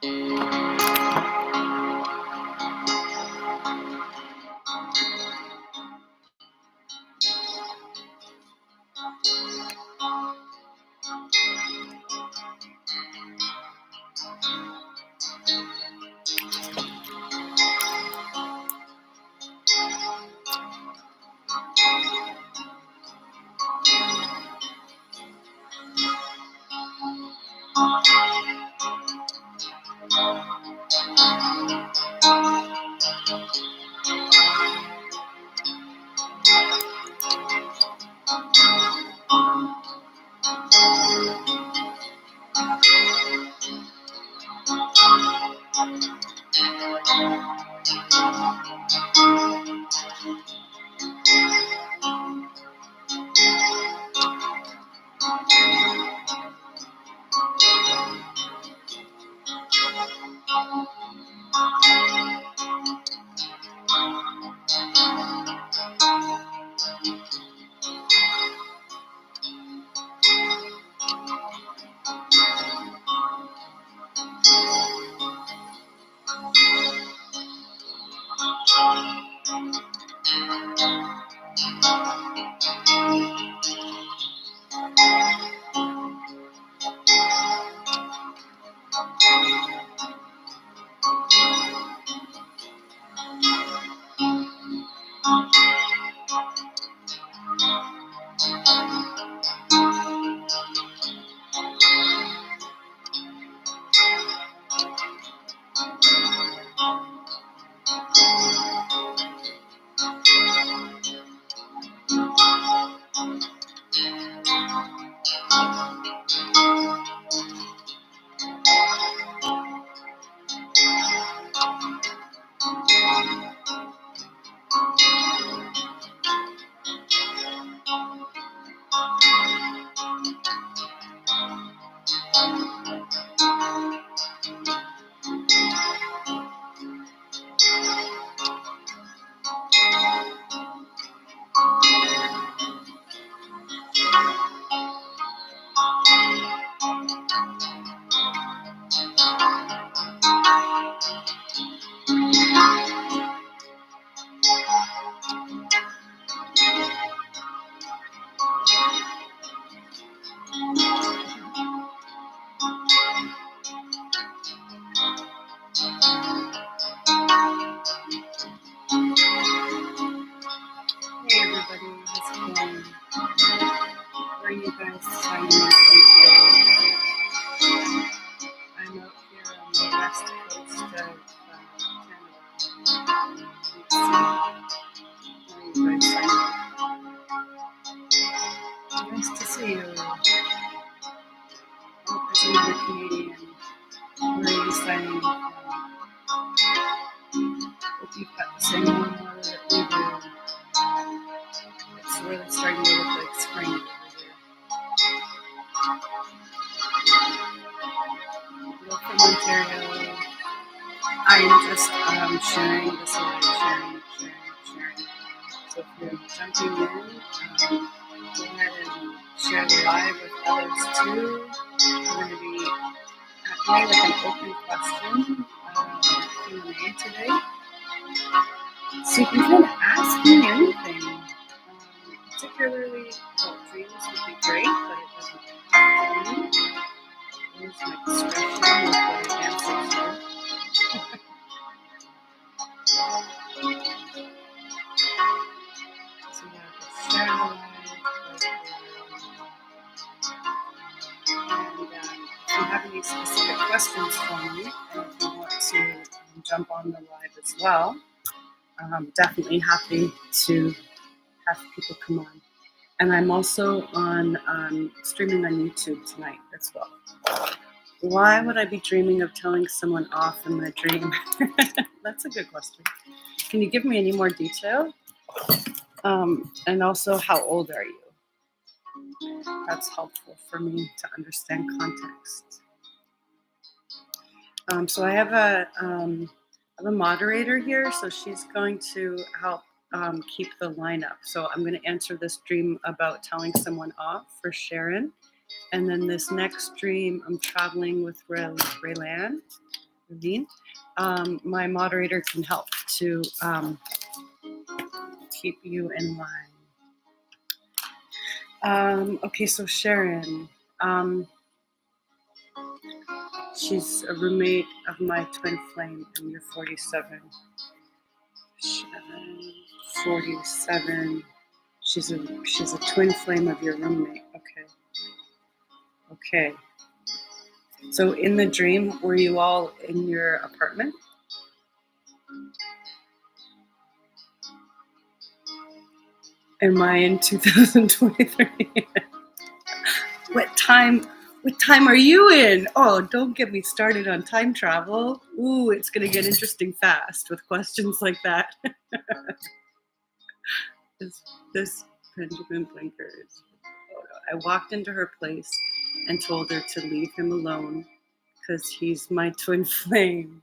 Hey everybody, how's it going? Where are you guys signing in from today? I'm out here on the west coast of Canada. Let's see. Where are you guys signing in? Nice to see you. Oh, there's another Canadian. Where are you signing in from? Hope you've got the same warm weather that we do. It's really starting to look like spring over here. Hello from Ontario. I'm just sharing this live, sharing. So if you're jumping in, go ahead and share the live with others too. We're going to be doing like an open question Q&A today. So you can kind of ask me anything, particularly about dreams would be great, but it doesn't have to be. Use my discretion with what I answer to. So yeah, just share the live. And if you have any specific questions for me, and if you want to jump on the live as well, I'm definitely happy to have people come on. And I'm also on streaming on YouTube tonight as well. Why would I be dreaming of telling someone off in my dream? That's a good question. Can you give me any more detail? And also, how old are you? That's helpful for me to understand context. So I have a moderator here, so she's going to help keep the line up. So I'm going to answer this dream about telling someone off for Sharon. And then this next dream, I'm traveling with Raylan. Ravine, my moderator can help to keep you in line. Okay, so Sharon, she's a roommate of my twin flame, and you're 47. Sharon, 47. She's a twin flame of your roommate. Okay. So in the dream, were you all in your apartment? Am I in 2023? What time are you in? Oh, don't get me started on time travel. Ooh, it's gonna get interesting fast with questions like that. this Benjamin Blinkers. I walked into her place and told her to leave him alone because he's my twin flame.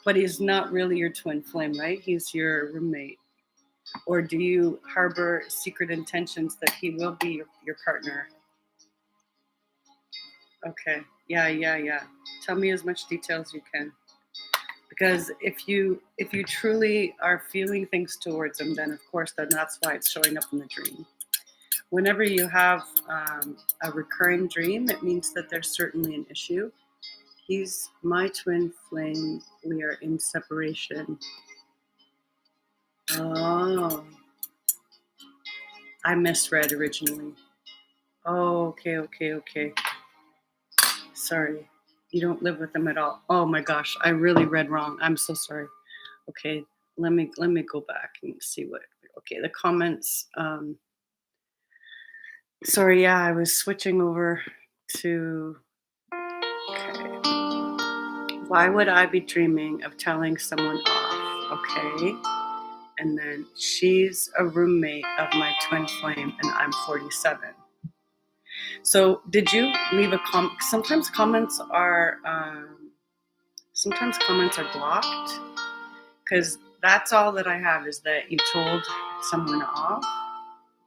But he's not really your twin flame, right? He's your roommate. Or do you harbor secret intentions that he will be your partner? Okay. Yeah. Tell me as much detail as you can. Because if you truly are feeling things towards him, then of course that's why it's showing up in the dream. Whenever you have a recurring dream, it means that there's certainly an issue. He's my twin flame. We are in separation. Oh, I misread originally. Oh, okay. Sorry. You don't live with him at all. Oh my gosh, I really read wrong. I'm so sorry. Okay, let me go back and see what. Okay, the comments. Sorry, yeah, I was switching over to. Okay. Why would I be dreaming of telling someone off? Okay. And then she's a roommate of my twin flame, and I'm 47. So, did you leave a comment? Sometimes comments are blocked because that's all that I have is that you told someone off.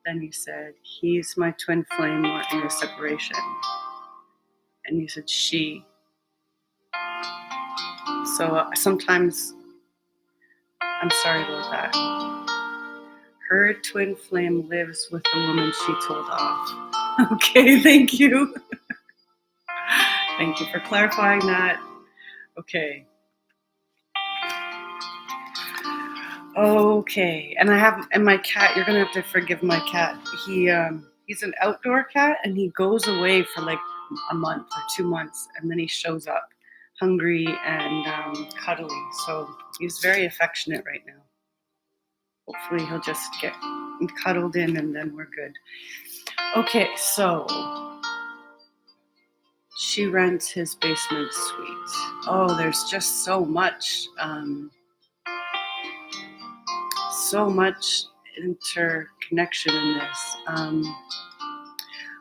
Then you said he's my twin flame. We're in a separation, and you said she. So sometimes I'm sorry about that. Her twin flame lives with the woman she told off. Okay, thank you. Thank you for clarifying that. Okay. Okay, and my cat. You're gonna have to forgive my cat. He's an outdoor cat, and he goes away for like a month or 2 months, and then he shows up hungry and cuddly. So he's very affectionate right now. Hopefully, he'll just get cuddled in, and then we're good. Okay, so she rents his basement suite. Oh, there's just so much interconnection in this.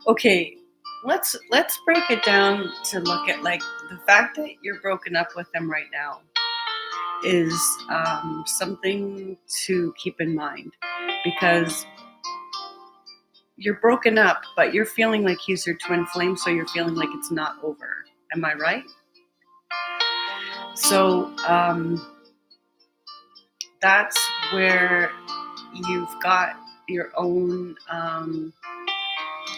Okay, let's break it down to look at like the fact that you're broken up with him right now is something to keep in mind, because you're broken up, but you're feeling like he's your twin flame, so you're feeling like it's not over. Am I right? So that's where you've got your own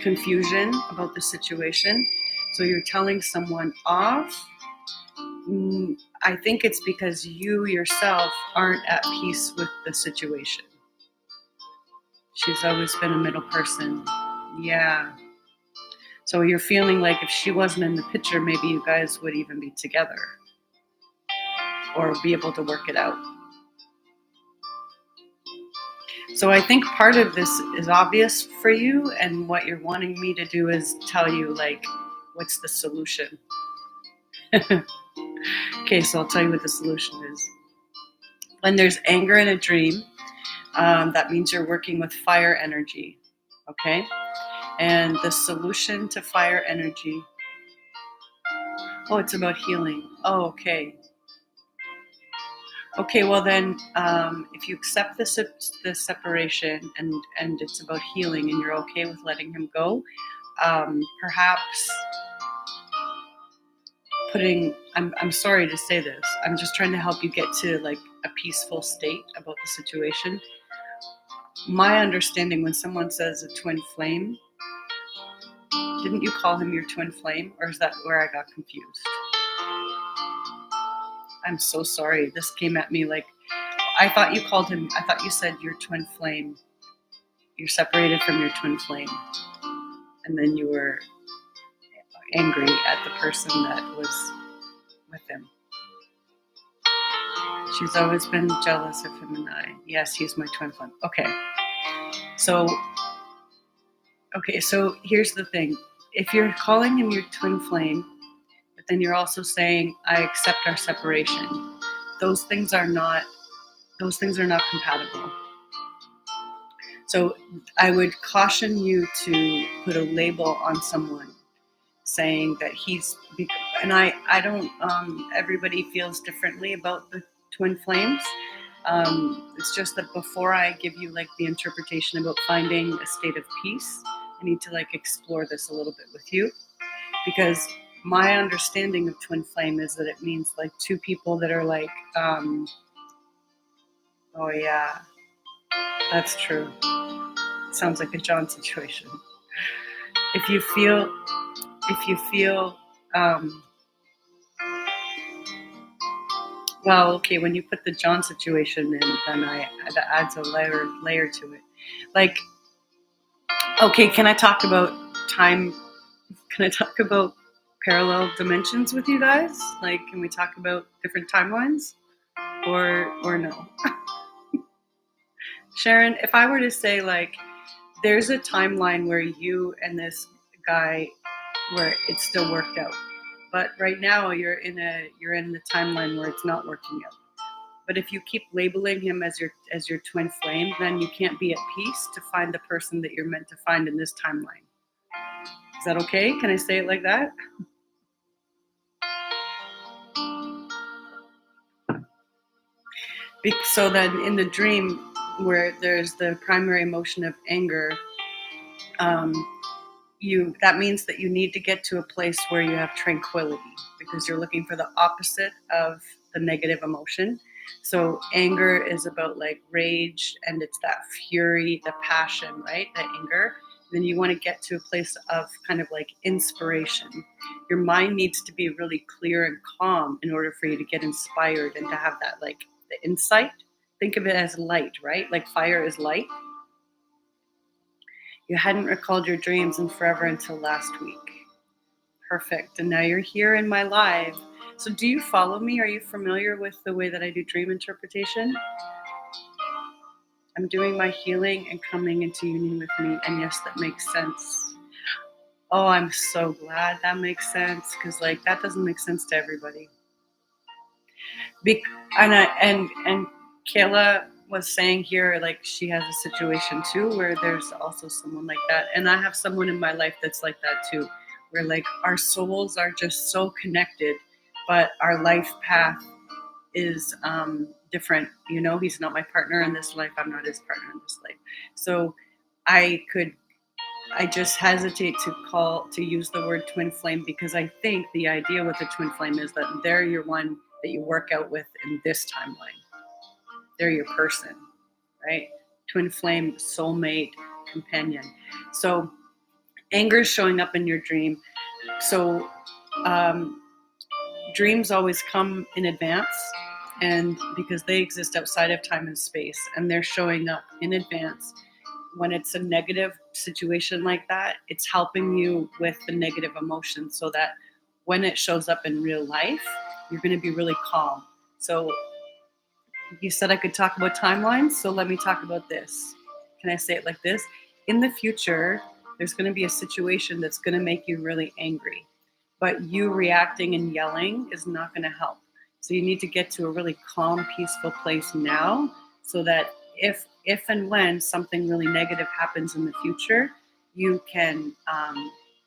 confusion about the situation. So you're telling someone off. I think it's because you yourself aren't at peace with the situation. She's always been a middle person. Yeah. So you're feeling like if she wasn't in the picture, maybe you guys would even be together or be able to work it out. So I think part of this is obvious for you, and what you're wanting me to do is tell you, like, what's the solution? Okay, so I'll tell you what the solution is. When there's anger in a dream, that means you're working with fire energy, okay? And the solution to fire energy, it's about healing. Oh, okay. Okay, well then, if you accept the separation and it's about healing and you're okay with letting him go, perhaps I'm sorry to say this. I'm just trying to help you get to like a peaceful state about the situation. My understanding when someone says a twin flame, didn't you call him your twin flame? Or is that where I got confused? I'm so sorry. This came at me like, I thought you said your twin flame. You're separated from your twin flame. And then you were angry at the person that was with him. She's always been jealous of him and I. Yes, he's my twin flame. Okay. So here's the thing. If you're calling him your twin flame, but then you're also saying, I accept our separation, those things are not compatible. So I would caution you to put a label on someone saying that and I don't, everybody feels differently about the twin flames. It's just that before I give you like the interpretation about finding a state of peace, I need to like explore this a little bit with you, because my understanding of twin flame is that it means like two people that are like, oh yeah, that's true. Sounds like a John situation. If you feel, well, okay, when you put the John situation in, then that adds a layer to it. Like, okay, can I talk about time? Can I talk about parallel dimensions with you guys? Like, can we talk about different timelines, or no? Sharon, if I were to say like, there's a timeline where you and this guy, where it's still worked out, but right now you're in the timeline where it's not working out. But if you keep labeling him as your twin flame, then you can't be at peace to find the person that you're meant to find in this timeline. Is that okay? Can I say it like that? So then in the dream where there's the primary emotion of anger, that means that you need to get to a place where you have tranquility, because you're looking for the opposite of the negative emotion. So anger is about like rage, and it's that fury, the passion, right? The anger. Then you want to get to a place of kind of like inspiration. Your mind needs to be really clear and calm in order for you to get inspired and to have that like the insight. Think of it as light, right? Like fire is light. You hadn't recalled your dreams in forever until last week. Perfect. And now you're here in my live. So do you follow me? Are you familiar with the way that I do dream interpretation? I'm doing my healing and coming into union with me. And yes, that makes sense. Oh, I'm so glad that makes sense, because like that doesn't make sense to everybody. And Kayla was saying here, like she has a situation too where there's also someone like that, and I have someone in my life that's like that too, where like our souls are just so connected, but our life path is different. You know, he's not my partner in this life, I'm not his partner in this life. So I just hesitate to use the word twin flame, because I think the idea with the twin flame is that they're your one that you work out with in this timeline. They're your person, right? Twin flame, soulmate, companion. So anger is showing up in your dream. So dreams always come in advance, and because they exist outside of time and space, and they're showing up in advance. When it's a negative situation like that, it's helping you with the negative emotion, so that when it shows up in real life, you're going to be really calm. So you said I could talk about timelines, so let me talk about this. Can I say it like this? In the future, there's going to be a situation that's going to make you really angry, but you reacting and yelling is not going to help. So you need to get to a really calm, peaceful place now, so that if and when something really negative happens in the future, you can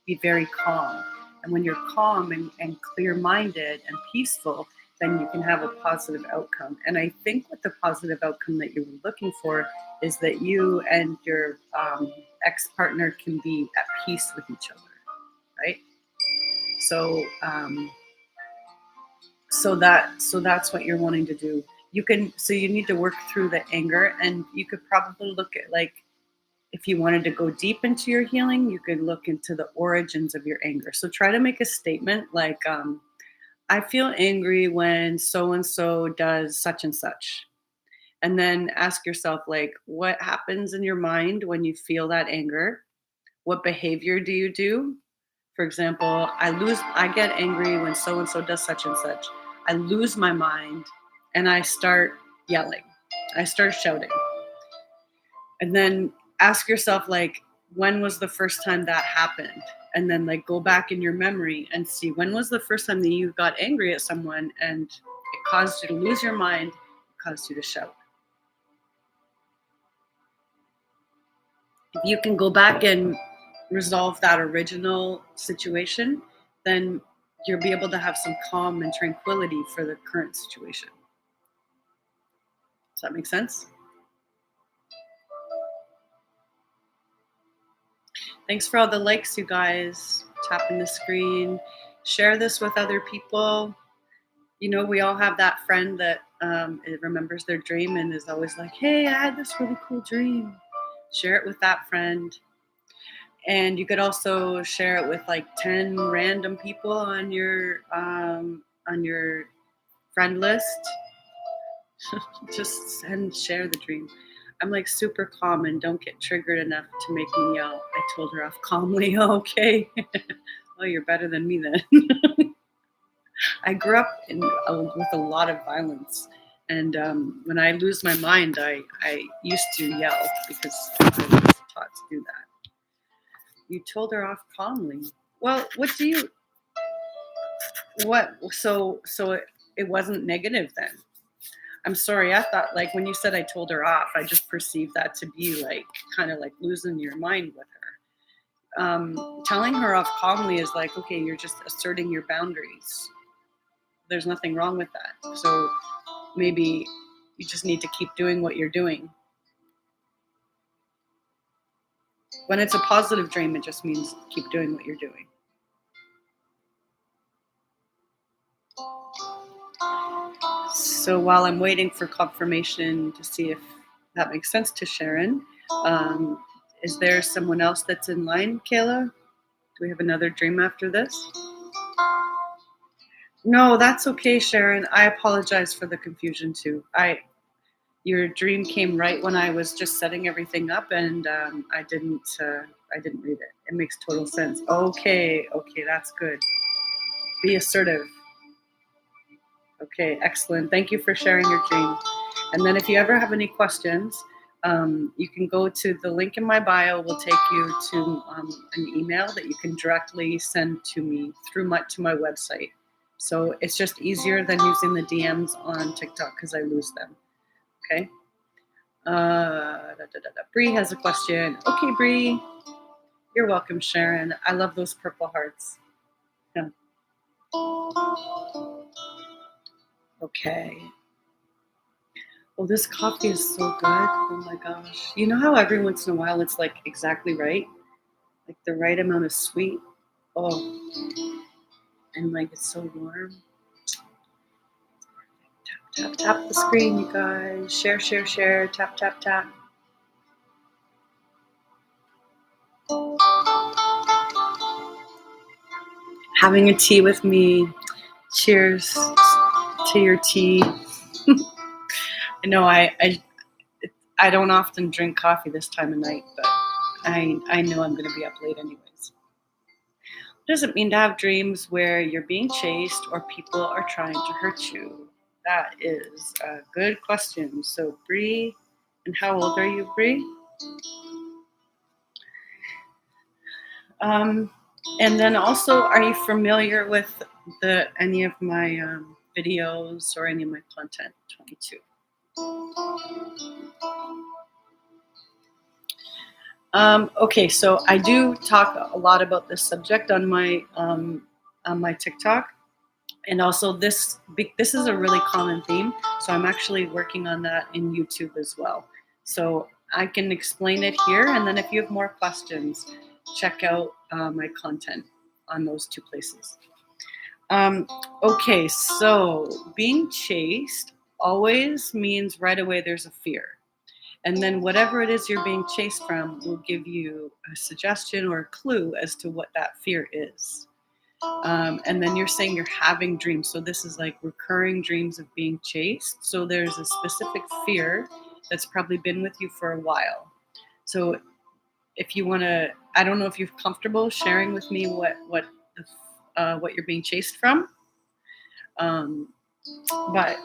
be very calm. And when you're calm and clear-minded and peaceful, then you can have a positive outcome. And I think what the positive outcome that you were looking for is that you and your ex-partner can be at peace with each other, right? So So that's what you're wanting to do. You need to work through the anger, and you could probably look at, like, if you wanted to go deep into your healing, you could look into the origins of your anger. So try to make a statement like, I feel angry when so and so does such and such. And then ask yourself, like, what happens in your mind when you feel that anger? What behavior do you do? For example, I get angry when so and so does such and such. I lose my mind and I start yelling. I start shouting. And then ask yourself, like, when was the first time that happened? And then, like, go back in your memory and see, when was the first time that you got angry at someone and it caused you to lose your mind, it caused you to shout. If you can go back and resolve that original situation, then you'll be able to have some calm and tranquility for the current situation. Does that make sense? Thanks for all the likes, you guys. Tapping the screen. Share this with other people. You know, we all have that friend that it remembers their dream and is always like, hey, I had this really cool dream. Share it with that friend. And you could also share it with like 10 random people on your friend list. Just share the dream. I'm like super calm and don't get triggered enough to make me yell. I told her off calmly. Okay. Well, you're better than me then. I grew up with a lot of violence. And when I lose my mind, I used to yell because I was taught to do that. You told her off calmly. Well, it wasn't negative then. I'm sorry. I thought, like, when you said I told her off, I just perceived that to be like kind of like losing your mind with her. Telling her off calmly is like, okay, you're just asserting your boundaries. There's nothing wrong with that. So maybe you just need to keep doing what you're doing. When it's a positive dream, it just means keep doing what you're doing. So while I'm waiting for confirmation to see if that makes sense to Sharon, is there someone else that's in line, Kayla? Do we have another dream after this? No, that's okay, Sharon. I apologize for the confusion too. Your dream came right when I was just setting everything up, and I didn't read it. It makes total sense. Okay, that's good. Be assertive. Okay, excellent. Thank you for sharing your dream. And then if you ever have any questions, you can go to the link in my bio. Will take you to an email that you can directly send to me to my website. So it's just easier than using the DMs on TikTok because I lose them. Okay. Bree has a question. Okay, Bree. You're welcome, Sharon. I love those purple hearts. Yeah. Okay. Oh, this coffee is so good. Oh my gosh. You know how every once in a while it's like exactly right? Like the right amount of sweet. Oh, and like it's so warm. Tap, tap, tap the screen, you guys. Share, share, share. Tap, tap, tap. Having a tea with me. Cheers to your tea. I know I don't often drink coffee this time of night, but I know I'm going to be up late anyways. What does it mean to have dreams where you're being chased or people are trying to hurt you? That is a good question. So, Bree, and how old are you, Bree? And then also, are you familiar with any of my videos or any of my content? 22. Okay, so I do talk a lot about this subject on my TikTok, and also this is a really common theme. So I'm actually working on that in YouTube as well. So I can explain it here, and then if you have more questions, check out my content on those two places. Um, okay, so being chased always means right away there's a fear. And then whatever it is you're being chased from will give you a suggestion or a clue as to what that fear is. And then you're saying you're having dreams. So this is like recurring dreams of being chased. So there's a specific fear that's probably been with you for a while. So if you want to, I don't know if you're comfortable sharing with me what you're being chased from, um, but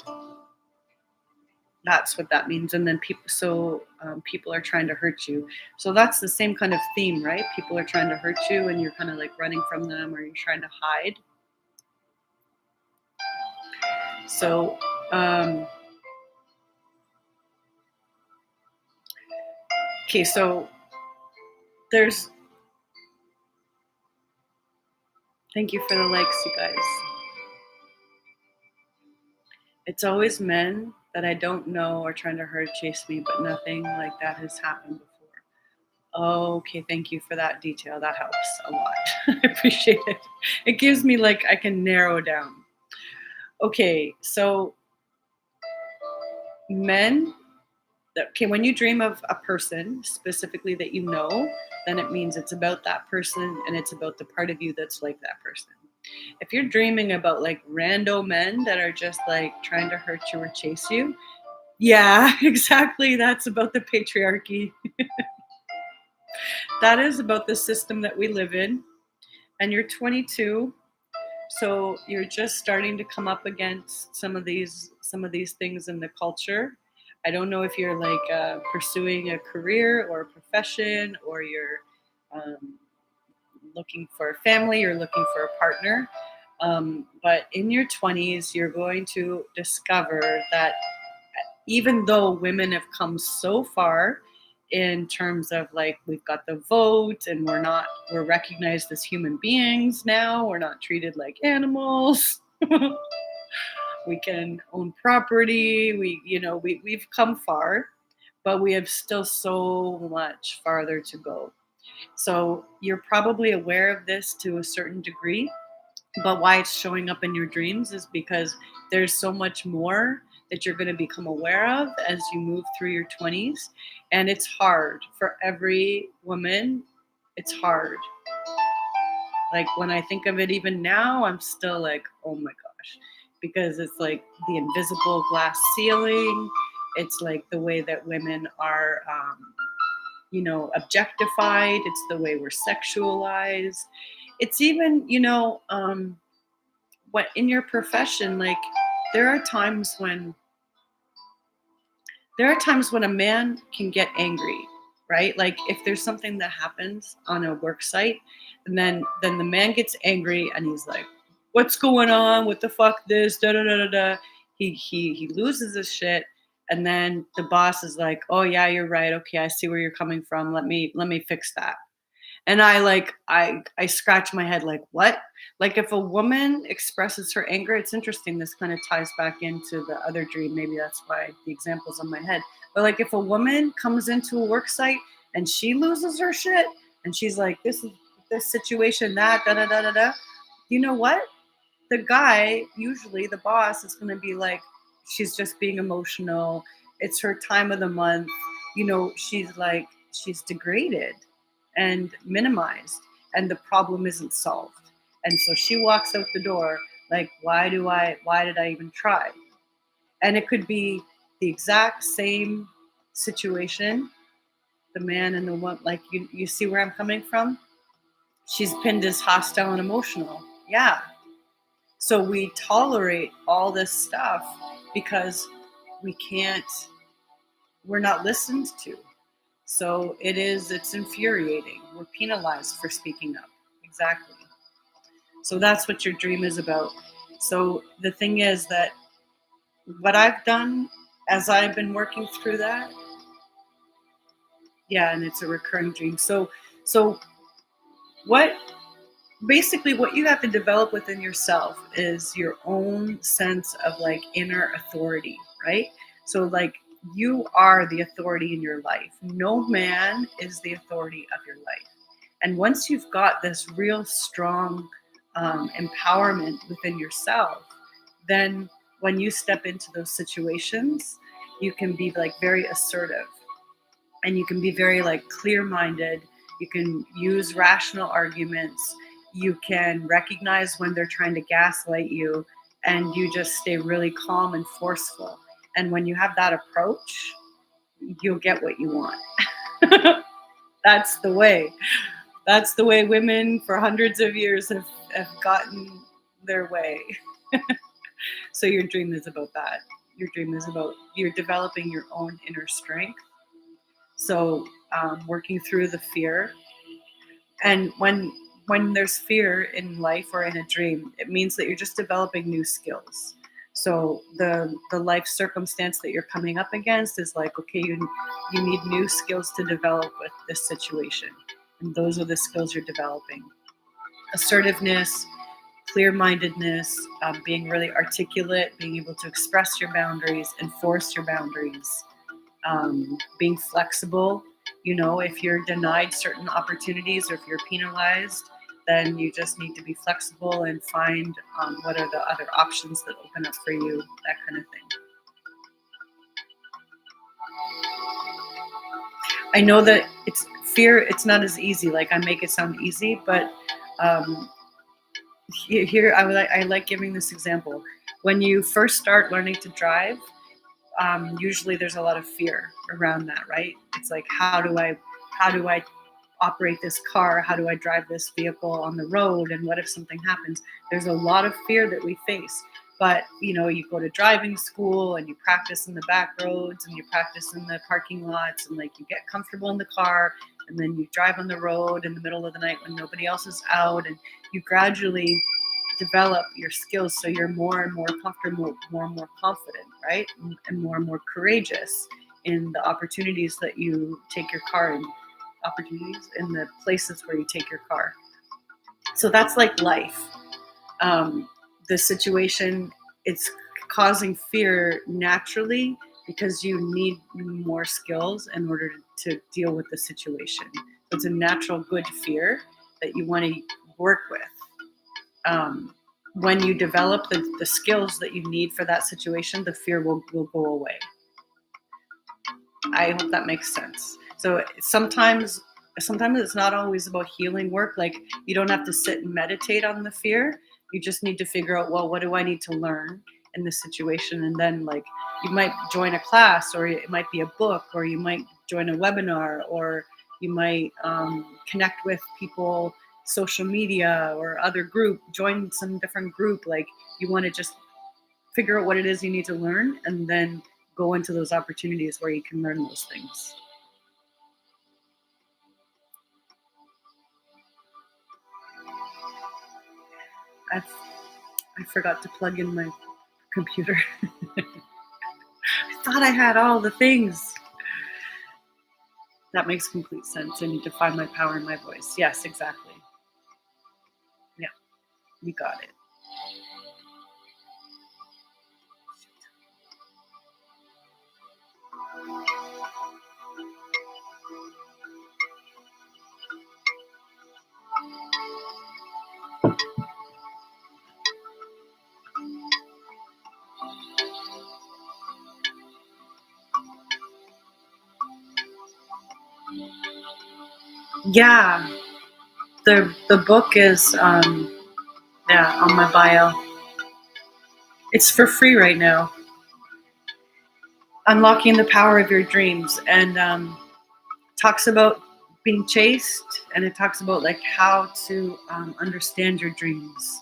that's what that means. And then people are trying to hurt you. So that's the same kind of theme, right? People are trying to hurt you, and you're kind of like running from them, or you're trying to hide. So um, okay, so there's thank you for the likes, you guys. It's always men that I don't know are trying to hurt chase me, but nothing like that has happened before. Okay, thank you for that detail. That helps a lot. I appreciate it. It gives me like I can narrow down. Okay, so men okay, when you dream of a person specifically that you know, then it means it's about that person and it's about the part of you that's like that person. If you're dreaming about like rando men that are just like trying to hurt you or chase you, yeah, exactly. That's about the patriarchy. That is about the system that we live in. And you're 22, so you're just starting to come up against some of these things in the culture. I don't know if you're like pursuing a career or a profession, or you're um, looking for a family or looking for a partner. But in your 20s, you're going to discover that even though women have come so far in terms of like we've got the vote and we're recognized as human beings now, we're not treated like animals. We can own property, we've come far, but we have still so much farther to go. So you're probably aware of this to a certain degree, but why it's showing up in your dreams is because there's so much more that you're going to become aware of as you move through your 20s. And it's hard for every woman. It's hard. Like when I think of it even now, I'm still like, oh my gosh, because it's like the invisible glass ceiling. It's like the way that women are objectified. It's the way we're sexualized. It's even what in your profession, like there are times when a man can get angry, right? Like if there's something that happens on a work site, and then the man gets angry and he's like, what's going on, what the fuck, this da da da da da. He loses his shit, and then the boss is like, oh yeah, you're right, okay, I see where you're coming from, let me fix that. And I scratch my head like, what? Like if a woman expresses her anger, it's interesting. This kind of ties back into the other dream. Maybe that's why the example's on my head. But like if a woman comes into a work site and she loses her shit and she's like, this situation, that, da da da da da. You know what? The guy, usually the boss, is gonna be like, she's just being emotional. It's her time of the month. She's degraded and minimized, and the problem isn't solved. And so she walks out the door like, why did I even try? And it could be the exact same situation. The man and the woman, like you see where I'm coming from? She's pinned as hostile and emotional. Yeah. So we tolerate all this stuff because we can't, we're not listened to. So it's infuriating. We're penalized for speaking up. Exactly. So that's what your dream is about. So the thing is that what I've done as I've been working through that, yeah, and it's a recurring dream. So what basically what you have to develop within yourself is your own sense of like inner authority, right? So like you are the authority in your life. No man is the authority of your life. And once you've got this real strong empowerment within yourself, then when you step into those situations, you can be like very assertive, and you can be very like clear-minded. You can use rational arguments. You can recognize when they're trying to gaslight you, and you just stay really calm and forceful. And when you have that approach, you'll get what you want. That's the way. That's the way women for hundreds of years have gotten their way. So your dream is about that. Your dream is about you're developing your own inner strength. So working through the fear, and when there's fear in life or in a dream, it means that you're just developing new skills. So the life circumstance that you're coming up against is like, okay, you need new skills to develop with this situation, and those are the skills you're developing: assertiveness, clear-mindedness, being really articulate, being able to express your boundaries, enforce your boundaries, being flexible. If you're denied certain opportunities or if you're penalized, then you just need to be flexible and find what are the other options that open up for you, that kind of thing. I know that it's fear, it's not as easy. Like I make it sound easy, but here I like giving this example. When you first start learning to drive, usually there's a lot of fear around that, right? It's like, how do I operate this car? How do I drive this vehicle on the road? And what if something happens? There's a lot of fear that we face. But you go to driving school and you practice in the back roads and you practice in the parking lots, and like you get comfortable in the car, and then you drive on the road in the middle of the night when nobody else is out, and you gradually develop your skills so you're more and more comfortable, more and more confident, right? And more courageous in the opportunities that you take your car in, opportunities in the places where you take your car. So that's like life. The situation, it's causing fear naturally because you need more skills in order to deal with the situation. So it's a natural good fear that you want to work with. When you develop the skills that you need for that situation, the fear will go away. I hope that makes sense. So sometimes it's not always about healing work. Like you don't have to sit and meditate on the fear. You just need to figure out, well, what do I need to learn in this situation? And then like you might join a class, or it might be a book, or you might join a webinar, or you might connect with people, social media or other group, join some different group. Like you want to just figure out what it is you need to learn, and then go into those opportunities where you can learn those things. I forgot to plug in my computer. I thought I had all the things. That makes complete sense. I need to find my power in my voice. Yes, exactly. Yeah, you got it. Yeah, the book is on my bio. It's for free right now. Unlocking the Power of Your Dreams, and talks about being chased, and it talks about like how to understand your dreams.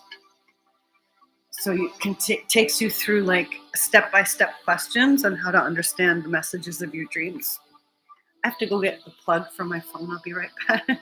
So you can takes you through like step-by-step questions on how to understand the messages of your dreams. I have to go get the plug from my phone. I'll be right back.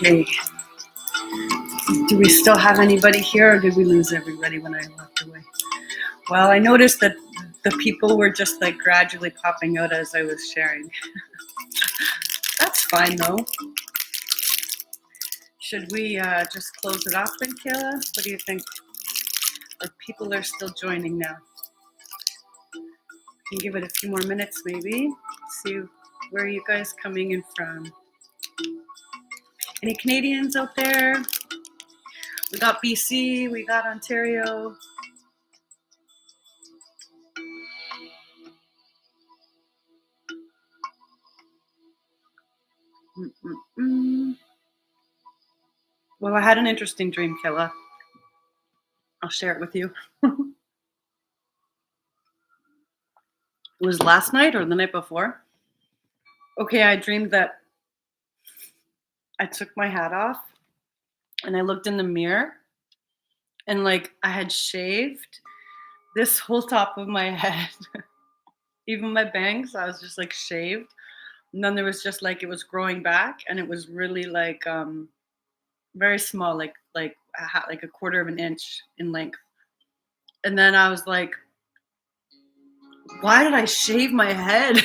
Okay. Do we still have anybody here, or did we lose everybody when I walked away? Well, I noticed that the people were just like gradually popping out as I was sharing. That's fine though. Should we just close it off then, Kayla? What do you think? Or people are still joining now? Can give it a few more minutes maybe. See where are you guys coming in from. Any Canadians out there? We got BC, we got Ontario. Well, I had an interesting dream, Kayla. I'll share it with you. It was last night or the night before. Okay, I dreamed that I took my hat off and I looked in the mirror and like I had shaved this whole top of my head. Even my bangs, I was just like shaved. And then there was just like it was growing back and it was really like very small, like like a quarter of an inch in length. And then I was like, why did I shave my head?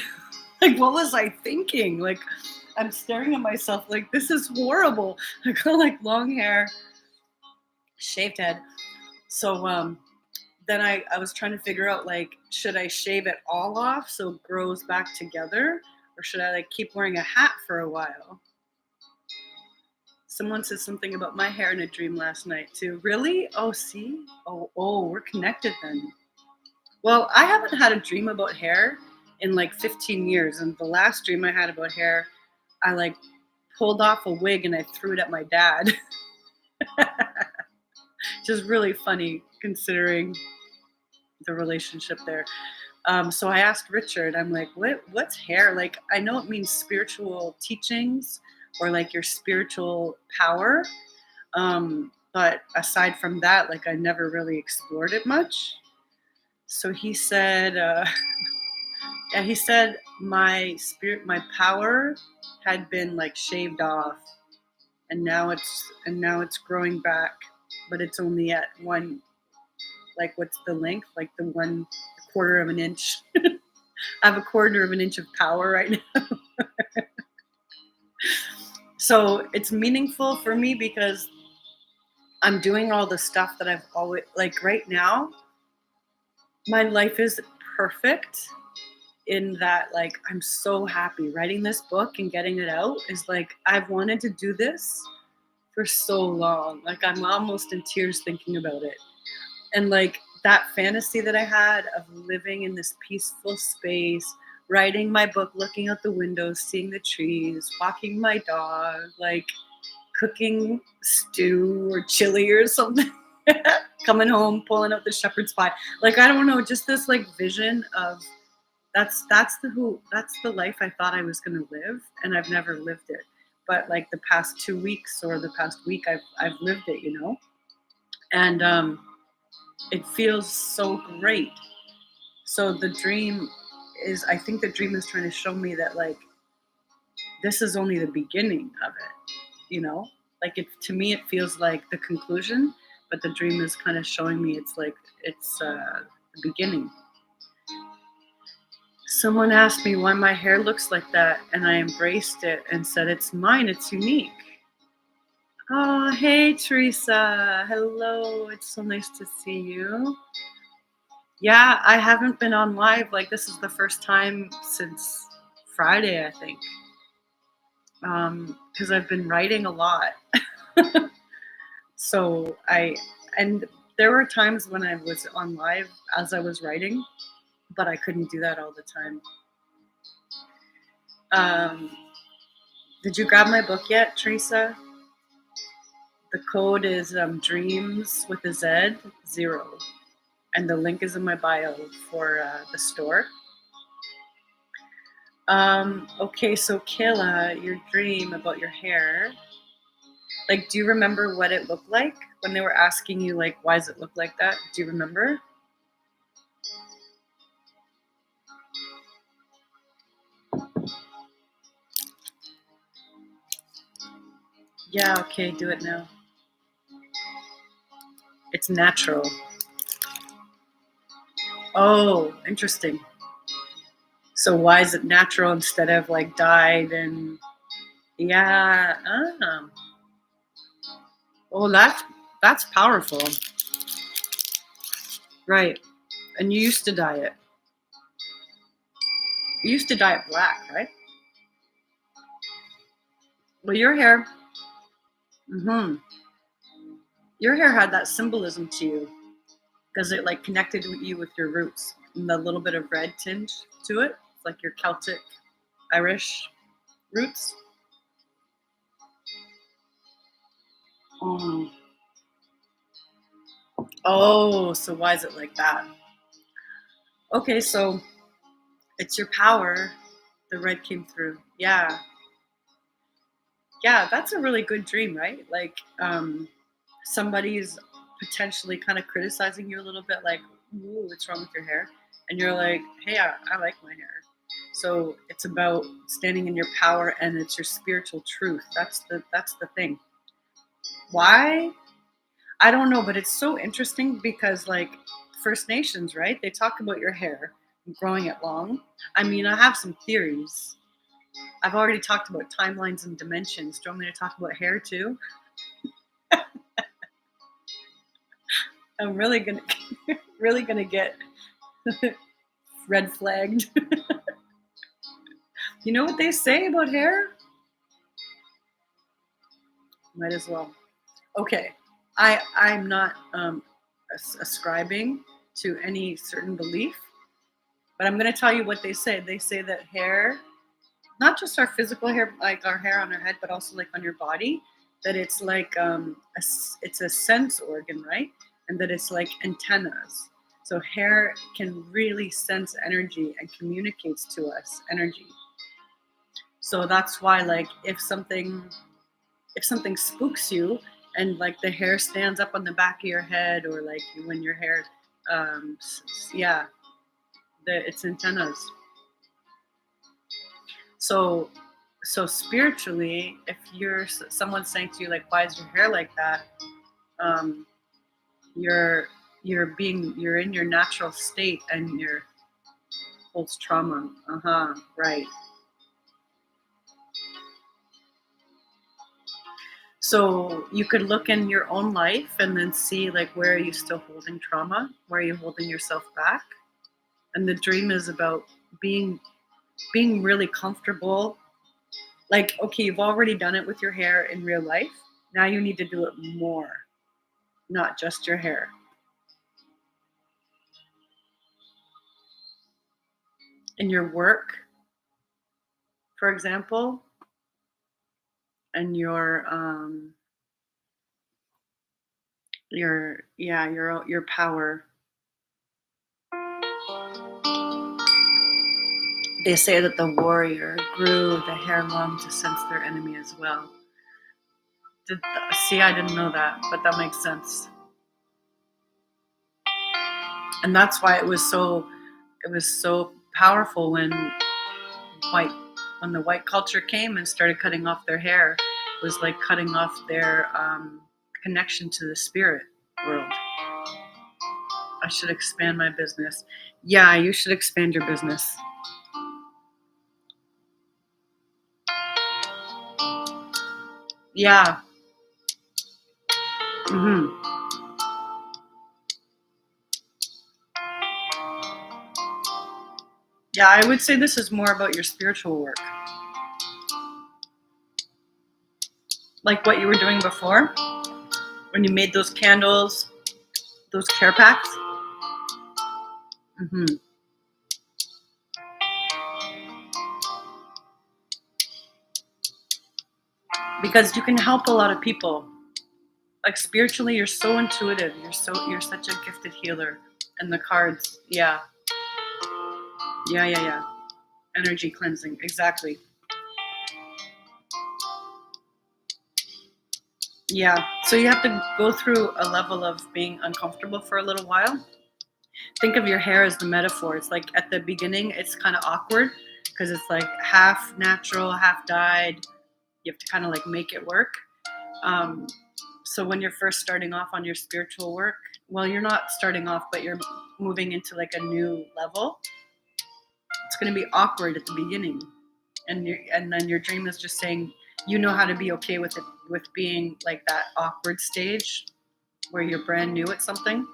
Like, what was I thinking? Like, I'm staring at myself like, this is horrible. I got like long hair, shaved head. So then I was trying to figure out like, should I shave it all off so it grows back together? Or should I like keep wearing a hat for a while? Someone said something about my hair in a dream last night too. Really? Oh, see? Oh, we're connected then. Well, I haven't had a dream about hair in like 15 years. And the last dream I had about hair, I like pulled off a wig and I threw it at my dad. Just really funny considering the relationship there. So I asked Richard, I'm like, what's hair? Like, I know it means spiritual teachings or like your spiritual power. But aside from that, like I never really explored it much. So he said, yeah, he said my spirit, my power had been like shaved off and now it's growing back, but it's only at one, like what's the length? Like the one quarter of an inch. I have a quarter of an inch of power right now. So it's meaningful for me because I'm doing all the stuff that I've always, like right now, my life is perfect in that like I'm so happy writing this book and getting it out is like I've wanted to do this for so long. Like I'm almost in tears thinking about it. And like that fantasy that I had of living in this peaceful space, writing my book, looking out the windows, seeing the trees, walking my dog, like cooking stew or chili or something, coming home, pulling out the shepherd's pie. Like, I don't know, just this like vision of that's the life I thought I was going to live. And I've never lived it. But like the past 2 weeks or the past week, I've lived it, you know? And, it feels so great. So the dream is, I think the dream is trying to show me that like this is only the beginning of it, you know? Like it, to me it feels like the conclusion, but the dream is kind of showing me it's like it's the beginning. Someone asked me why my hair looks like that, and I embraced it and said it's mine, it's unique. Oh, hey Teresa, hello, it's so nice to see you. Yeah, I haven't been on live. Like this is the first time since Friday, I think. Because I've been writing a lot. So and there were times when I was on live as I was writing, but I couldn't do that all the time. Um, did you grab my book yet, Teresa? The code is dreams with a Z 0, and the link is in my bio for the store. Okay, so Kayla, your dream about your hair. Like, do you remember what it looked like when they were asking you, like, why does it look like that? Do you remember? Yeah, okay, do it now. It's natural. Oh, interesting. So why is it natural instead of like dyed and yeah. Oh, that's powerful. Right. And you used to dye it. You used to dye it black, right? Well, your hair, hmm your hair had that symbolism to you because it like connected with you with your roots and the little bit of red tinge to it, like your Celtic, Irish roots. Mm. Oh, so why is it like that? Okay, so it's your power. The red came through. Yeah, yeah, that's a really good dream, right? Like, somebody's potentially kind of criticizing you a little bit, like, "Ooh, what's wrong with your hair?" And you're like, "Hey, I like my hair." So it's about standing in your power, and it's your spiritual truth. That's the thing. Why? I don't know, but it's so interesting because like First Nations, right? They talk about your hair growing it long. I mean, I have some theories. I've already talked about timelines and dimensions. Do you want me to talk about hair too? I'm really gonna really gonna get red flagged. You know what they say about hair? Might as well. Okay, I'm not ascribing to any certain belief, but I'm gonna tell you what they say. They say that hair, not just our physical hair, like our hair on our head, but also like on your body, that it's like it's a sense organ, right? And that it's like antennas. So hair can really sense energy and communicates to us energy. So that's why, like, if something spooks you, and like the hair stands up on the back of your head, or like when your hair, yeah, it's antennas. So spiritually, if you're someone saying to you like, why is your hair like that, um you're you're in your natural state, and your holds trauma. Right. So you could look in your own life and then see like, where are you still holding trauma, where are you holding yourself back. And the dream is about being really comfortable. Like, okay, you've already done it with your hair in real life, now you need to do it more, not just your hair. In your work, for example, and your power. They say that the warrior grew the hair long to sense their enemy as well. See, I didn't know that, but that makes sense. And that's why it was so powerful white when the white culture came and started cutting off their hair. It was like cutting off their connection to the spirit world. I should expand my business. Yeah, you should expand your business. Yeah. hmm Yeah, I would say this is more about your spiritual work. Like what you were doing before when you made those candles, those care packs. hmm Because you can help a lot of people. Like spiritually, you're so intuitive. You're such a gifted healer. And the cards, yeah, yeah. Energy cleansing, exactly. Yeah. So you have to go through a level of being uncomfortable for a little while. Think of your hair as the metaphor. It's like at the beginning, it's kind of awkward because it's like half natural, half dyed. You have to kind of like make it work. So when you're first starting off on your spiritual work, well, you're not starting off, but you're moving into like a new level. It's going to be awkward at the beginning, and then your dream is just saying you know how to be okay with it, with being like that awkward stage where you're brand new at something.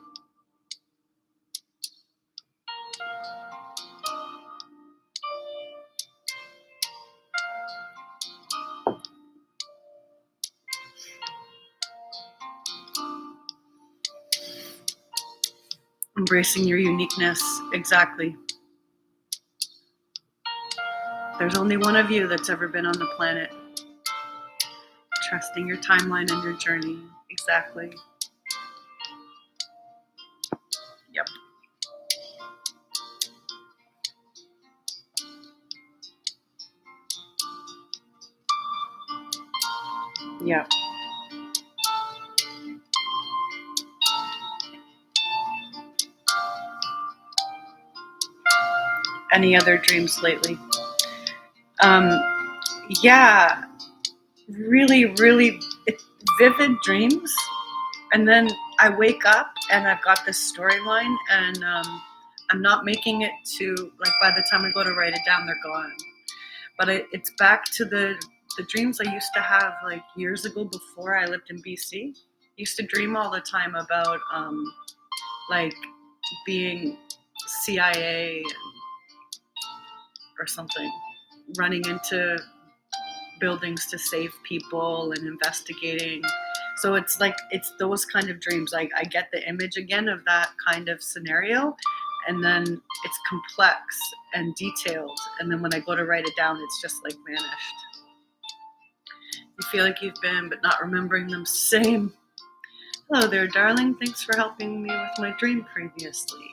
Embracing your uniqueness, exactly. There's only one of you that's ever been on the planet. Trusting your timeline and your journey, exactly. Yep. Yep. Any other dreams lately? Yeah, really, really vivid dreams. And then I wake up and I've got this storyline, and I'm not making it to, like, by the time I go to write it down, they're gone. But it's back to the dreams I used to have like years ago before I lived in BC. I used to dream all the time about like being CIA or something, running into buildings to save people and investigating. So it's like, it's those kind of dreams. Like I get the image again of that kind of scenario, and then it's complex and detailed, and then when I go to write it down, it's just like vanished. You feel like you've been, but not remembering them. Same. Hello there, darling. Thanks for helping me with my dream previously.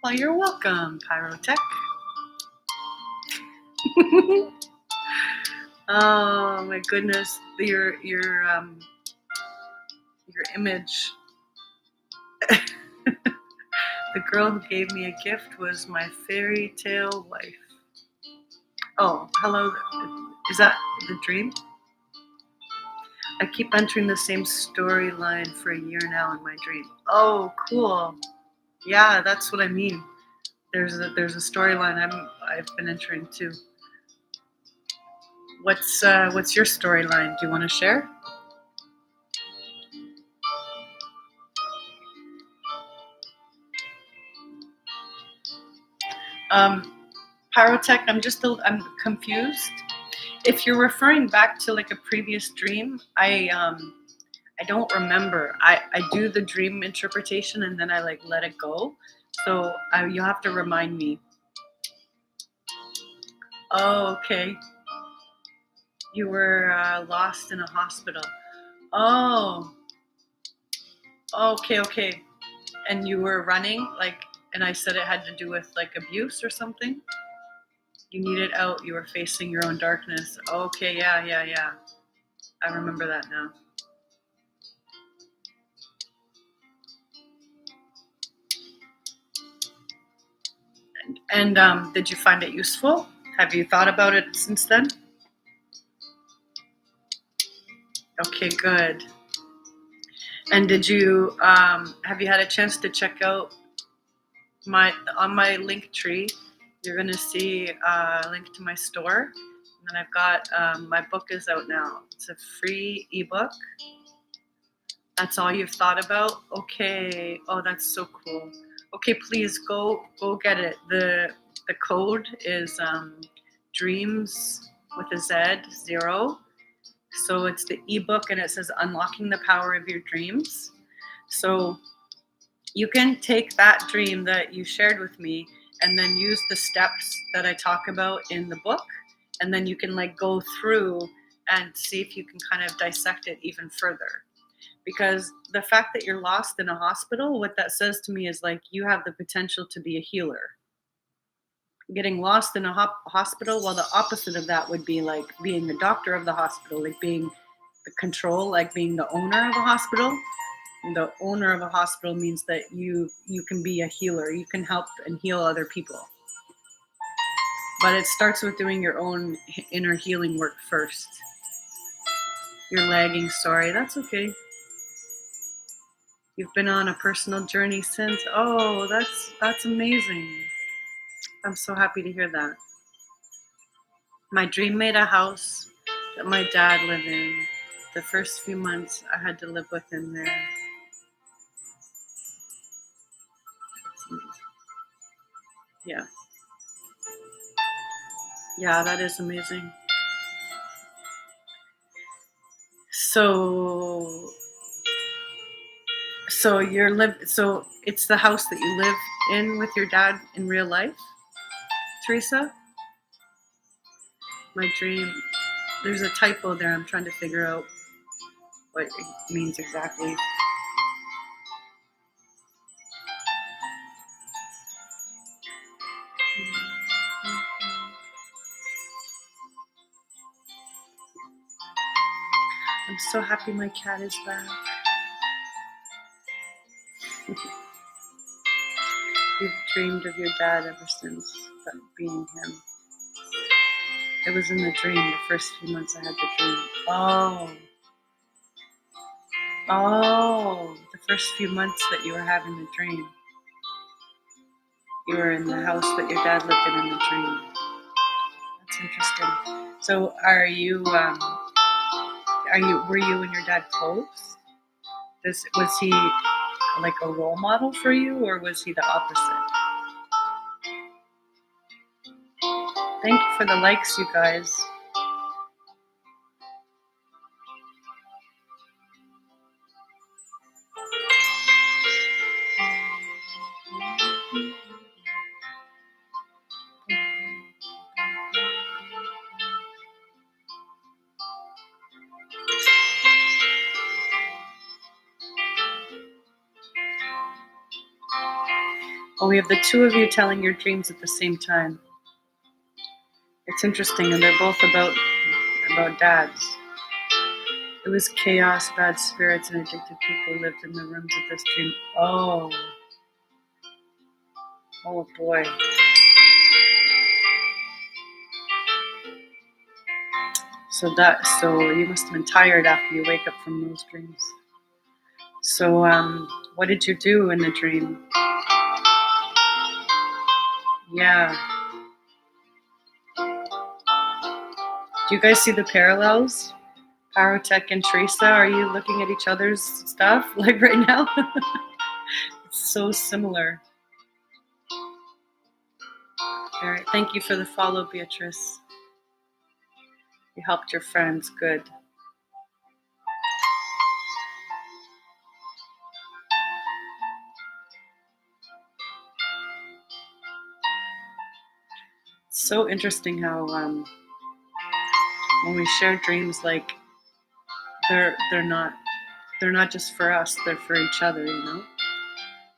Well, you're welcome, Pyrotech. Oh my goodness, your image. The girl who gave me a gift was my fairy tale wife. Oh, hello. Is that the dream? I keep entering the same storyline for a year now in my dream. Oh, cool. Yeah, that's what I mean. There's a storyline I've been entering too. What's your storyline? Do you want to share? Pyrotech, I'm confused. If you're referring back to like a previous dream, I don't remember. I do the dream interpretation and then I like let it go. So you'll have to remind me. Oh, okay. You were lost in a hospital. Oh, okay. And you were running, like, and I said it had to do with like abuse or something. You needed out. You were facing your own darkness. Okay, yeah. I remember that now. And did you find it useful? Have you thought about it since then? Okay, good. And did you have you had a chance to check out on my link tree? You're gonna see a link to my store, and then I've got my book is out now. It's a free ebook. That's all you've thought about? Okay. Oh, that's so cool. Okay, please go get it. The code is dreams with a Z 0. So it's the ebook, and it says unlocking the power of your dreams. So you can take that dream that you shared with me and then use the steps that I talk about in the book, and then you can like go through and see if you can kind of dissect it even further. Because the fact that you're lost in a hospital, what that says to me is like you have the potential to be a healer. Getting lost in a hospital, well, the opposite of that would be like being the doctor of the hospital, like being the control, like being the owner of a hospital. And the owner of a hospital means that you can be a healer. You can help and heal other people. But it starts with doing your own inner healing work first. You're lagging, sorry. That's okay. You've been on a personal journey since. Oh, that's amazing. I'm so happy to hear that. My dream made a house that my dad lived in. The first few months I had to live with him there. Yeah. Yeah, that is amazing. So so it's the house that you live in with your dad in real life, Teresa? My dream. There's a typo there. I'm trying to figure out what it means exactly. I'm so happy my cat is back. You've dreamed of your dad ever since that being him. It was in the dream, the first few months I had the dream. Oh, the first few months that you were having the dream. You were in the house that your dad lived in the dream. That's interesting. So were you and your dad close? Was he like a role model for you, or was he the opposite? Thank you for the likes, you guys. Oh, we have the two of you telling your dreams at the same time. It's interesting, and they're both about dads. It was chaos, bad spirits, and addicted people lived in the rooms of this dream. Oh boy. So you must have been tired after you wake up from those dreams. So what did you do in the dream? Yeah. Do you guys see the parallels? Pyrotech and Teresa, are you looking at each other's stuff like right now? It's so similar. All right, thank you for the follow, Beatrice. You helped your friends, good. It's so interesting how when we share dreams, like they're not just for us, they're for each other, you know.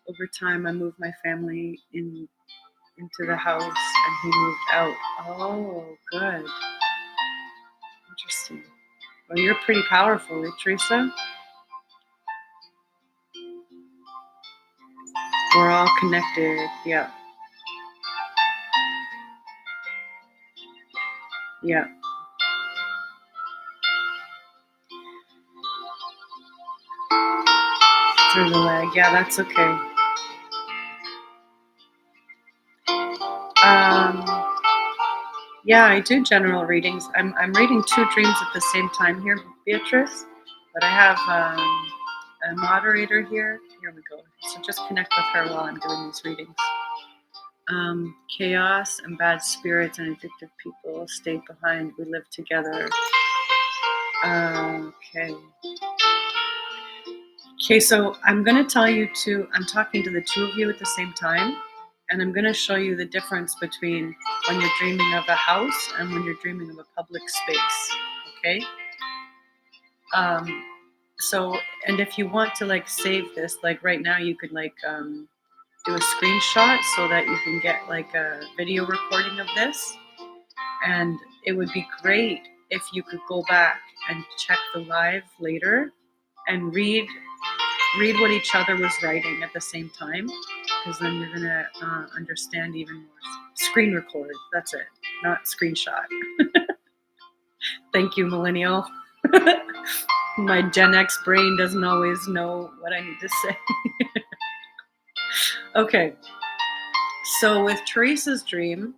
Over time I moved my family into the house and he moved out. Oh, good. Interesting. Well, you're pretty powerful, eh, Teresa? We're all connected. Yeah. Yeah. Through the leg. Yeah, that's okay. Um, yeah, I do general readings. I'm reading two dreams at the same time here, Beatrice, but I have a moderator here. Here we go. So just connect with her while I'm doing these readings. Chaos and bad spirits and addictive people stay behind. We live together. Okay. Okay, so I'm going to tell you I'm talking to the two of you at the same time, and I'm going to show you the difference between when you're dreaming of a house and when you're dreaming of a public space. Okay? So, and if you want to like save this, like right now, you could like do a screenshot so that you can get like a video recording of this. And it would be great if you could go back and check the live later and read what each other was writing at the same time, because then you're gonna understand even more. Screen record, that's it, not screenshot. Thank you, millennial. My Gen X brain doesn't always know what I need to say. Okay, so with Teresa's dream,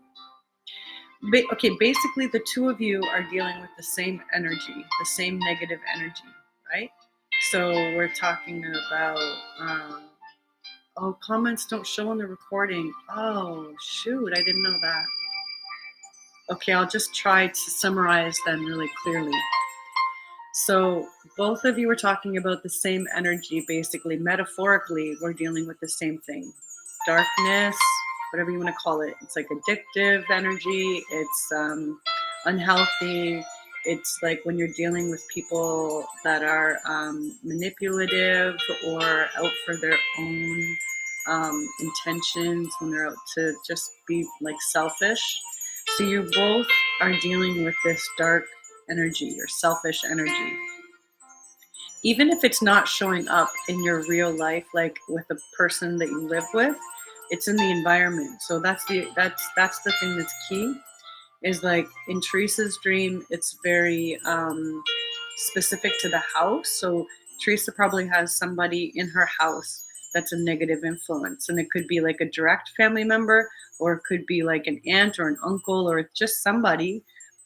basically the two of you are dealing with the same energy, the same negative energy, right? So we're talking about, oh, comments don't show on the recording. Oh, shoot, I didn't know that. Okay, I'll just try to summarize them really clearly. So both of you were talking about the same energy, basically. Metaphorically, we're dealing with the same thing. Darkness, whatever you want to call it. It's like addictive energy. It's unhealthy. It's like when you're dealing with people that are manipulative or out for their own intentions, when they're out to just be like selfish. So you both are dealing with this dark energy or selfish energy. Even if it's not showing up in your real life, like with the person that you live with, it's in the environment. So that's the thing that's key. Is like in Teresa's dream, it's very specific to the house. So Teresa probably has somebody in her house that's a negative influence, and it could be like a direct family member, or it could be like an aunt or an uncle, or just somebody,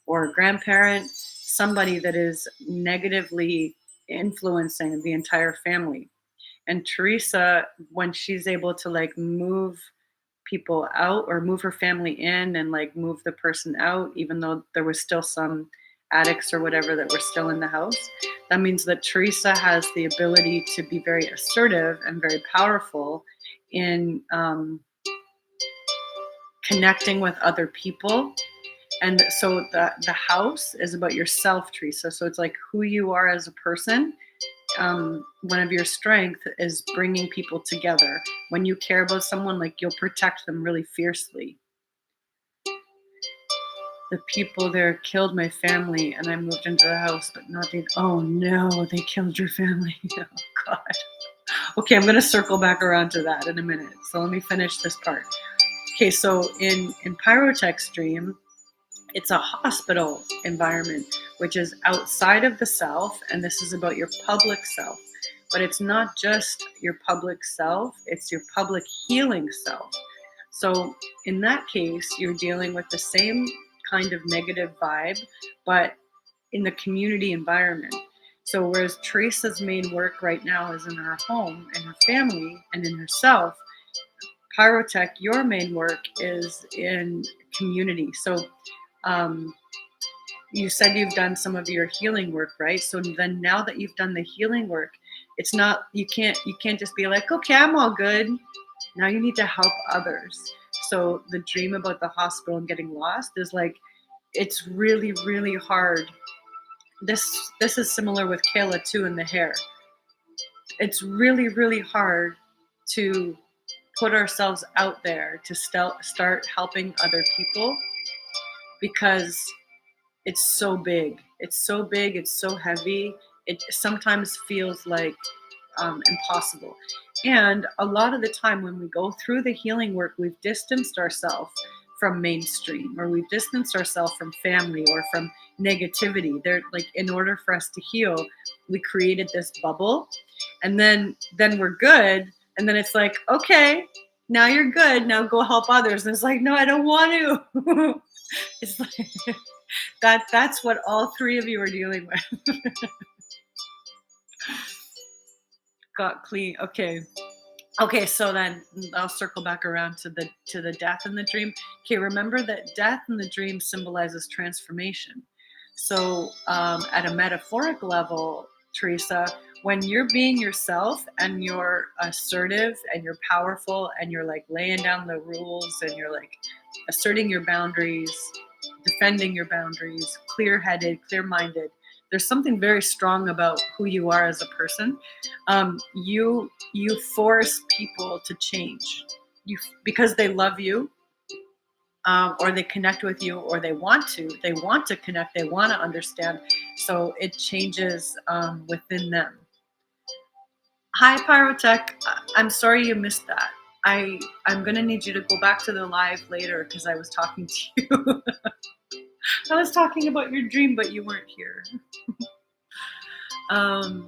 or a grandparent, somebody that is negatively influencing the entire family. And Teresa, when she's able to like move people out or move her family in and like move the person out, even though there was still some addicts or whatever that were still in the house, that means that Teresa has the ability to be very assertive and very powerful in connecting with other people. And so the house is about yourself, Teresa. So it's like who you are as a person. One of your strengths is bringing people together. When you care about someone, like you'll protect them really fiercely. The people there killed my family, and I moved into the house, but not the. Oh no, they killed your family. Oh God. Okay, I'm gonna circle back around to that in a minute. So let me finish this part. Okay, so in Pyrotech's dream, it's a hospital environment, which is outside of the self, and this is about your public self. But it's not just your public self, it's your public healing self. So in that case, you're dealing with the same kind of negative vibe, but in the community environment. So whereas Teresa's main work right now is in her home and her family and in herself, Pyrotech, your main work is in community. So you said you've done some of your healing work, right? So then now that you've done the healing work, it's not, you can't just be like, okay, I'm all good. Now you need to help others. So the dream about the hospital and getting lost is like, it's really, really hard. This is similar with Kayla too in the hair. It's really, really hard to put ourselves out there to start helping other people because it's so big. It's so big. It's so heavy. It sometimes feels like impossible. And a lot of the time when we go through the healing work, we've distanced ourselves from mainstream, or we've distanced ourselves from family or from negativity. They're like, in order for us to heal, we created this bubble, and then we're good. And then it's like, okay, now you're good. Now go help others. And it's like, no, I don't want to. It's like that's what all three of you are dealing with. Got clean. Okay, so then I'll circle back around to the death in the dream. Okay, remember that death in the dream symbolizes transformation. So at a metaphoric level, Teresa, when you're being yourself and you're assertive and you're powerful and you're like laying down the rules and you're like asserting your boundaries, defending your boundaries, clear-headed, clear-minded, there's something very strong about who you are as a person. You force people to change, because they love you, or they connect with you, or they want to connect, they want to understand. So it changes within them. Hi, Pyrotech. I'm sorry you missed that. I'm gonna need you to go back to the live later because I was talking to you. I was talking about your dream, but you weren't here. Um,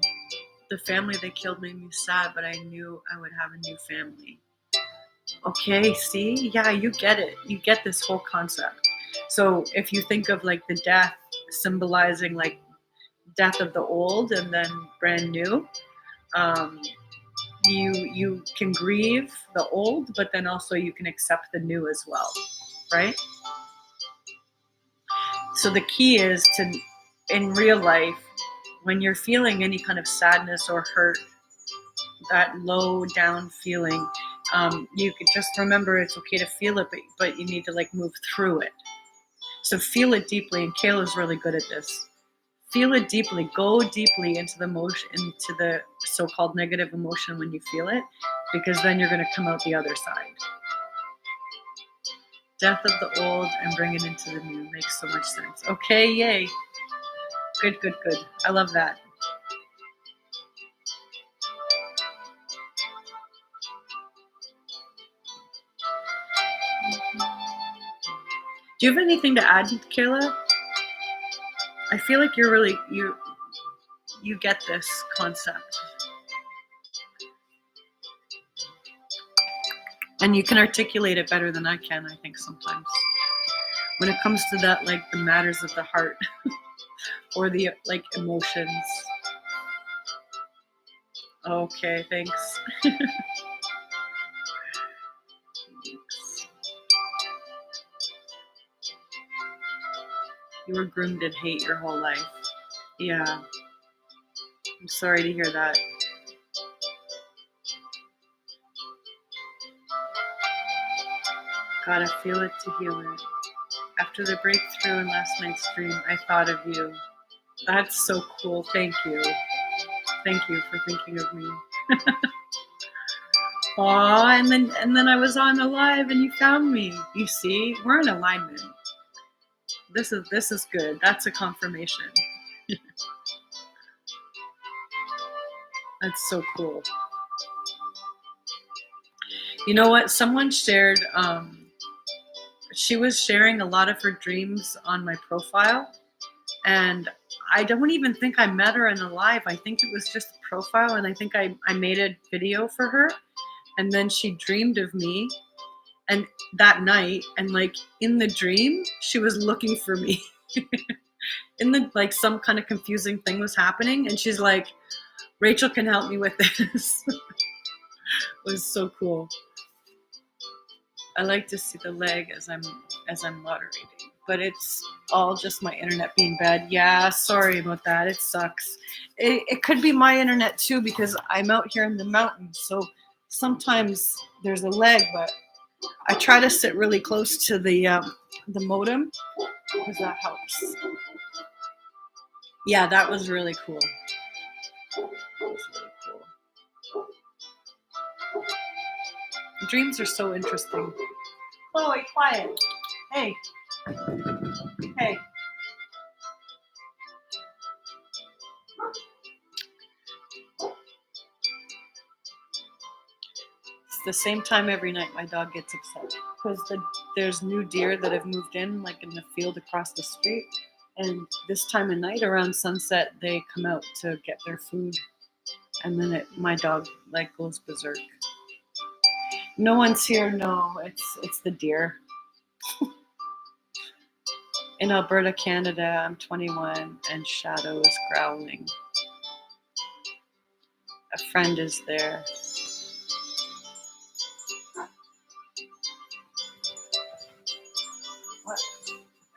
the family they killed made me sad, but I knew I would have a new family. Okay, see? Yeah, you get it. You get this whole concept. So if you think of like the death symbolizing like death of the old and then brand new, um, you can grieve the old, but then also you can accept the new as well, right? So the key is to, in real life, when you're feeling any kind of sadness or hurt, that low down feeling, you could just remember it's okay to feel it, but you need to like move through it. So feel it deeply, and Kayla's really good at this. Feel it deeply. Go deeply into the emotion, into the so-called negative emotion when you feel it, because then you're going to come out the other side. Death of the old and bring it into the new makes so much sense. Okay, yay. Good, good, good. I love that. Do you have anything to add, Kayla? I feel like you're really you get this concept. And you can articulate it better than I can, I think, sometimes. When it comes to that, like the matters of the heart or the like emotions. Okay, thanks. You were groomed in hate your whole life. Yeah. I'm sorry to hear that. Gotta feel it to heal it. After the breakthrough in last night's dream, I thought of you. That's so cool. Thank you. Thank you for thinking of me. Aw, and then I was on a live and you found me. You see, we're in alignment. This is good. That's a confirmation. That's so cool. You know what? Someone shared. She was sharing a lot of her dreams on my profile, and I don't even think I met her in a live. I think it was just a profile, and I think I made a video for her, and then she dreamed of me, and that night, and like in the dream, she was looking for me. In the like some kind of confusing thing was happening, and she's like, Rachel can help me with this. It was so cool. I like to see the leg as I'm moderating, but it's all just my internet being bad. Yeah, sorry about that. It sucks. It could be my internet too because I'm out here in the mountains, so sometimes there's a lag. But I try to sit really close to the modem because that helps. Yeah, that was really cool. That was really cool. Dreams are so interesting. Chloe, quiet. Hey. Hey. It's the same time every night my dog gets upset because there's new deer that have moved in, like in the field across the street. And this time of night around sunset, they come out to get their food. And then my dog like goes berserk. No one's here. No, it's the deer. In Alberta, Canada, I'm 21 and Shadow is growling. A friend is there. What?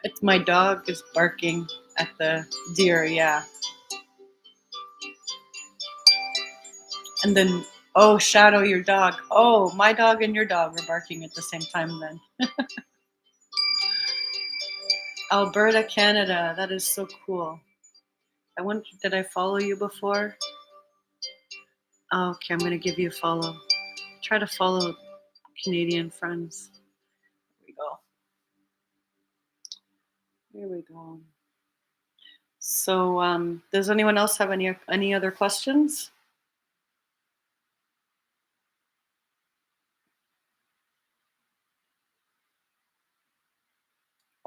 It's my dog is barking at the deer, yeah. And then, oh, Shadow, your dog. Oh, my dog and your dog are barking at the same time then. Alberta, Canada. That is so cool. I wonder, did I follow you before? Oh, okay, I'm going to give you a follow. Try to follow Canadian friends. Here we go. Here we go. So, does anyone else have any other questions?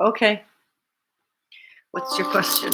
Okay. What's your question?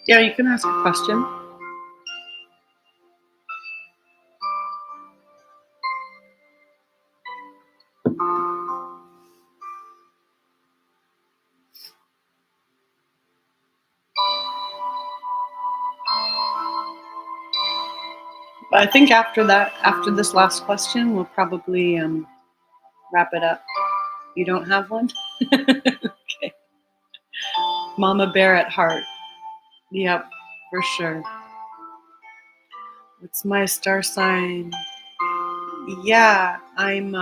Yeah, you can ask a question. But I think after this last question, we'll probably wrap it up. You don't have one? Okay. Mama Bear at heart. Yep, for sure. What's my star sign? Yeah, I'm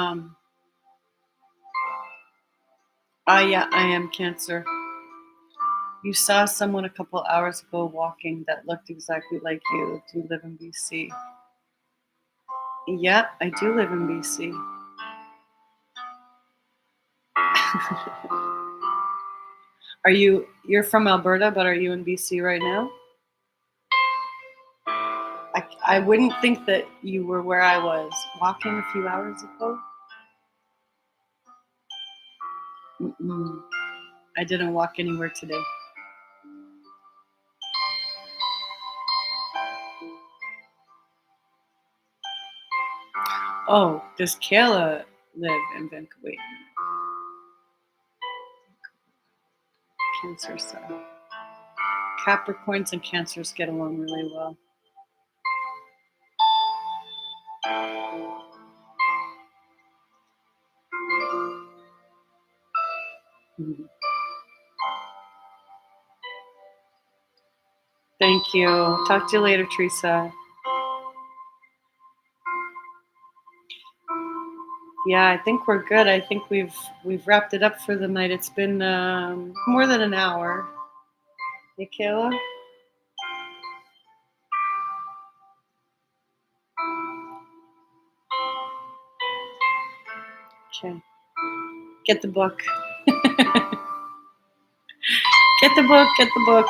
yeah, I am Cancer. You saw someone a couple hours ago walking that looked exactly like you. Do you live in BC? Yeah, I do live in BC. You're from Alberta, but are you in BC right now? I wouldn't think that you were where I was walking a few hours ago. Mm-mm. I didn't walk anywhere today. Oh, does Kayla live in Vancouver? Cancer side. Capricorns and Cancers get along really well. Mhm. Thank you. Talk to you later, Teresa. Yeah, I think we're good. I think we've wrapped it up for the night. It's been more than an hour. Hey, Kayla. Okay. Get the book. Get the book. Get the book.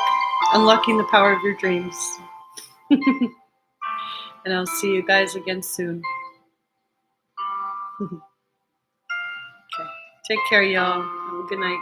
Unlocking the power of your dreams. And I'll see you guys again soon. Okay. Take care, y'all. Have a good night.